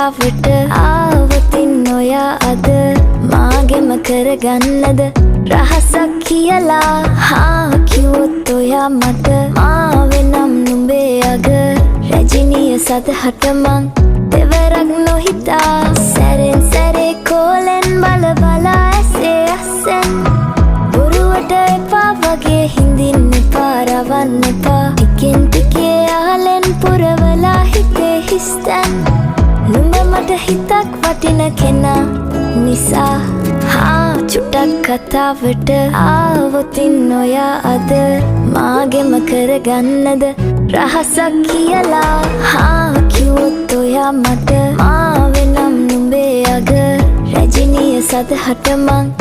කතාවට ආවතින් ඔයා අද මාගෙම කරගන්නද රහසක් කියලා කිව්වොත් ඔයා මට මාවෙනම් නුඹේ අග රැජිනිය සදහට මං දෙවරක් නොහිතා සැරෙන් සැරේ කෝලෙන් බල බලා ඇසේ අස්සෙන් බොරුවට එපා වගේ හිඳින්න එපා රවන්න එපා ටිකෙන් ටිකේ ආලෙන් පුරවලා හිතේ හිස්තැන් නුඹ මට හිතක් වටින කෙනා නිසා චුට්ටක් කතාවට ආවොතින් ඔයා අද මාගෙම කරගන්නද රහසක් කියලා කිව්වොත් ඔයා මට මාවෙනම් නුඹේ අග රැජිනිය සදහට මං